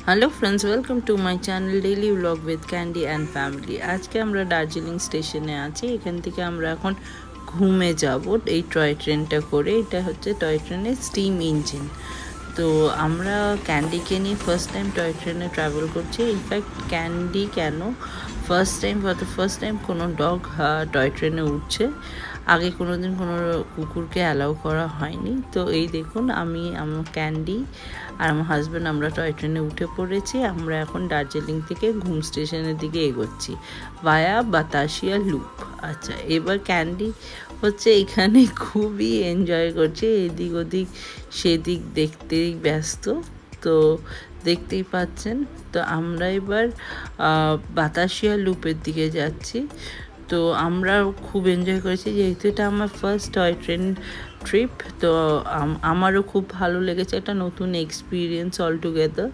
Hello friends, welcome to my channel daily vlog with Candy and family. आज के আমরা দার্জিলিং স্টেশনে আছি। এখান থেকে আমরা এখন ঘুমে যাব এই টয় ট্রেনটা করে। এটা হচ্ছে টয় ট্রেনের স্টিম ইঞ্জিন। তো আমরা ক্যান্ডিকে নিয়ে ফার্স্ট টাইম টয় ট্রেনে ট্রাভেল করছি। ইনফ্যাক্ট ক্যান্ডি কেন ফর দ্য ফার্স্ট টাইম কোনো ডগ টয় ট্রেনে উঠছে। আগে কোনো দিন কোনো কুকুরকে অ্যালাউ করা হয়নি। তো এই দেখুন, আমার ক্যান্ডি আর আমার হাজব্যান্ড আমরা টয় ট্রেনে উঠে পড়েছি। আমরা এখন দার্জিলিং থেকে ঘুম স্টেশনের দিকে এগোচ্ছি ভায়া বাতাসিয়া লুপ। আচ্ছা, এবার ক্যান্ডি হচ্ছে এখানে খুবই এনজয় করছে, এদিক ওদিক সেদিক দেখতেই ব্যস্ত। তো দেখতেই পাচ্ছেন। তো আমরা এবার বাতাসিয়া লুপের দিকে যাচ্ছি। তো আমরা খুব এনজয় করেছি, যেহেতু এটা আমার ফার্স্ট টয় ট্রেন ট্রিপ। তো আমারও খুব ভালো লেগেছে, একটা নতুন এক্সপিরিয়েন্স অল টুগেদার।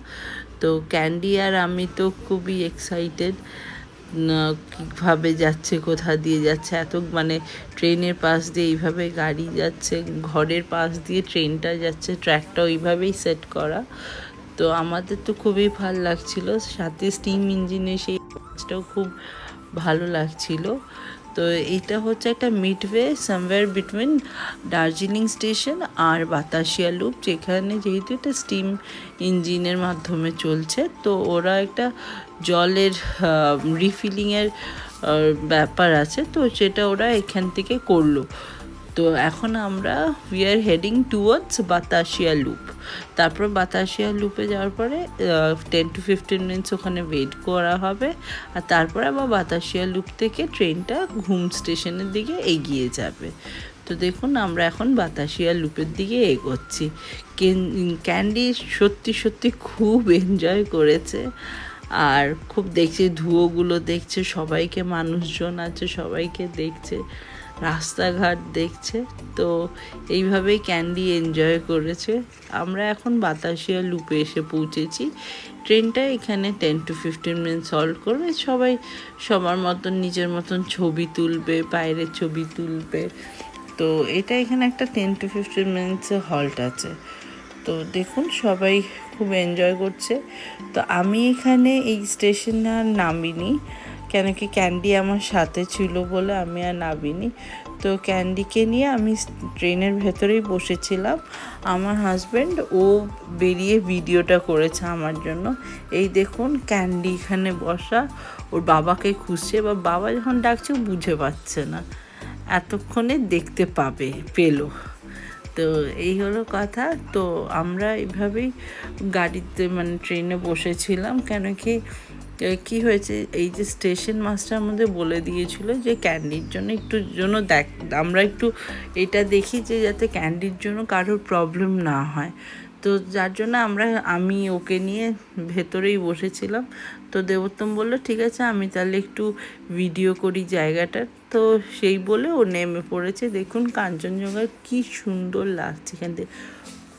তো ক্যান্ডি আর আমি তো খুবই এক্সাইটেড, কীভাবে যাচ্ছে, কোথা দিয়ে যাচ্ছে। এত ট্রেনের পাশ দিয়ে এইভাবে গাড়ি যাচ্ছে, ঘরের পাশ দিয়ে ট্রেনটা যাচ্ছে, ট্র্যাকটা ওইভাবেই সেট করা। তো আমাদের তো খুবই ভালো লাগছিল, সাথে স্টিম ইঞ্জিনের সেই আওয়াজটাও খুব ভালো লাগছিল। তো এইটা হচ্ছে একটা midway somewhere between Darjeeling station আর বাতাসিয়া লুপ, যেখানে যেহেতু এটা স্টিম ইঞ্জিনের মাধ্যমে চলছে। তো ওরা একটা জলের রিফিলিংয়ের ব্যাপার আছে, তো সেটা ওরা এখান থেকে করলো। তো এখন আমরা we are heading towards Batasia loop. তারপর বাতাসিয়া লুপে যাওয়ার পরে 10 to 15 মিনিটস ওখানে ওয়েট করা হবে। আর তারপর আবার বাতাসিয়া লুপ থেকে ট্রেনটা ঘুম স্টেশনের দিকে এগিয়ে যাবে। তো দেখুন, আমরা এখন বাতাসিয়া লুপের দিকে এগোচ্ছি। ক্যান্ডি সত্যি খুব এনজয় করেছে, আর খুব দেখছে, ধুয়োগুলো দেখছে, সবাইকে, মানুষজন আছে সবাইকে দেখছে, রাস্তাঘাট দেখছে। তো এইভাবেই ক্যান্ডি এনজয় করেছে। আমরা এখন বাতাসিয়া লুপে এসে পৌঁছেছি। ট্রেনটা এখানে 10 to 15 মিনিট হল্ট করবে। সবাই সবার মতন নিজের মতন ছবি তুলবে, বাইরের ছবি তুলবে। তো এটা এখানে একটা 10 to 15 মিনিটসের হল্ট আছে। তো দেখুন, সবাই খুব এনজয় করছে। তো আমি এখানে এই স্টেশনে আর নামিনি, কেন কি ক্যান্ডি আমার সাথে ছিল বলে আমি আর নামিনি। তো ক্যান্ডিকে নিয়ে আমি ট্রেনের ভেতরেই বসেছিলাম। আমার হাজব্যান্ড বেরিয়ে ভিডিওটা করেছে আমার জন্য। এই দেখুন, ক্যান্ডি এখানে বসা, ওর বাবাকে খুঁজছে। বা বাবা যখন ডাকছে বুঝে পাচ্ছে না, এতক্ষণে দেখতে পেলো। তো এই হলো কথা। তো আমরা এইভাবেই গাড়িতে ট্রেনে বসেছিলাম। কেন কি হয়েছে, এই যে স্টেশন মাস্টার আমাদের বলে দিয়েছিল যে ক্যান্ডির জন্য আমরা একটু এটা দেখি যে যাতে ক্যান্ডির জন্য কারোর প্রবলেম না হয়। তো যার জন্য আমি ওকে নিয়ে ভেতরেই বসেছিলাম। তো দেবোত্তম বললো ঠিক আছে, আমি তাহলে একটু ভিডিও করি জায়গাটার। তো সেই বলে ও নেমে পড়েছে। দেখুন কাঞ্চনজঙ্ঘা কি সুন্দর লাগছে এখান থেকে,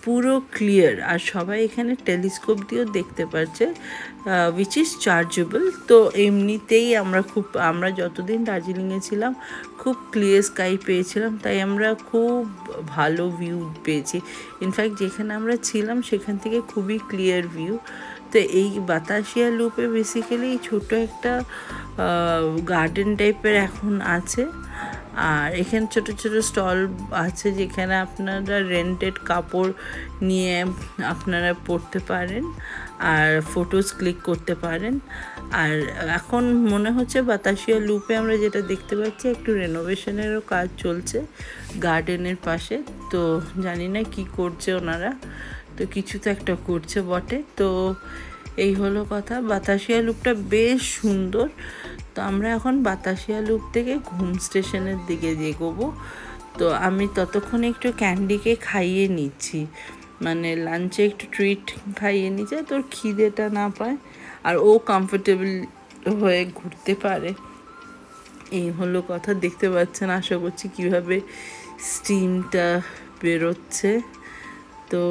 পুরো ক্লিয়ার। আর সবাই এখানে টেলিস্কোপ দিয়েও দেখতে পাচ্ছে, উইচ ইজ চার্জেবল। তো এমনিতেই আমরা যতদিন দার্জিলিংয়ে ছিলাম খুব ক্লিয়ার স্কাই পেয়েছিলাম, তাই আমরা খুব ভালো ভিউ পেয়েছি। ইনফ্যাক্ট যেখানে আমরা ছিলাম সেখান থেকে খুবই ক্লিয়ার ভিউ। তো এই বাতাসিয়া লুপে বেসিক্যালি ছোট একটা গার্ডেন টাইপের এখন আছে। আর এখানে ছোট স্টল আছে, যেখানে আপনারা রেন্টেড কাপড় নিয়ে আপনারা পরতে পারেন আর ফটোজ ক্লিক করতে পারেন। আর এখন মনে হচ্ছে বাতাসিয়া লুপে আমরা যেটা দেখতে পাচ্ছি, একটু রেনোভেশনেরও কাজ চলছে গার্ডেনের পাশে। তো জানি না কি করছে ওনারা, তো কিছু তো একটা করছে বটে। তো এই হলো কথা। বাতাসিয়া লুপটা বেশ সুন্দর। তো আমরা এখন বাতাসিয়া লুপ থেকে ঘুম স্টেশনের দিকে এগোবো। তো আমি ততক্ষণে একটু ক্যান্ডিকে খাইয়ে নিচ্ছি, লাঞ্চে একটু ট্রিট খাইয়ে নিচ্ছে, তোর খিদেটা না পায় আর ও কমফোর্টেবল হয়ে ঘুরতে পারে। এই হলো কথা। দেখতে পাচ্ছেন আশা করছি কীভাবে স্টিমটা বেরোচ্ছে। তো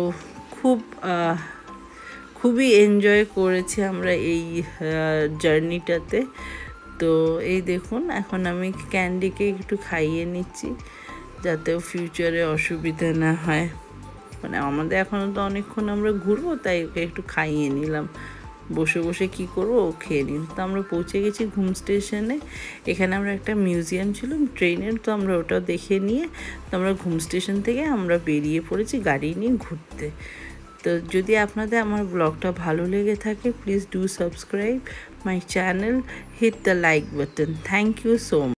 খুবই এনজয় করেছি আমরা এই জার্নিটাতে। তো এই দেখুন, এখন আমি ক্যান্ডিকে একটু খাইয়ে নিচ্ছি যাতে ফিউচারে অসুবিধা না হয়। আমাদের এখনও তো অনেকক্ষণ আমরা ঘুরবো, তাই ওকে একটু খাইয়ে নিলাম। বসে বসে কি করবো খেয়ে নিন। তো আমরা পৌঁছে গেছি ঘুম স্টেশনে। এখানে আমরা একটা মিউজিয়াম ছিল ট্রেনের, তো আমরা ওটাও দেখে নিয়ে তো আমরা ঘুম স্টেশন থেকে আমরা বেরিয়ে পড়েছি গাড়ি নিয়ে ঘুরতে। তো যদি আপনাদের আমার ব্লগটা ভালো লেগে থাকে, please do subscribe my channel, hit the like button. Thank you so much.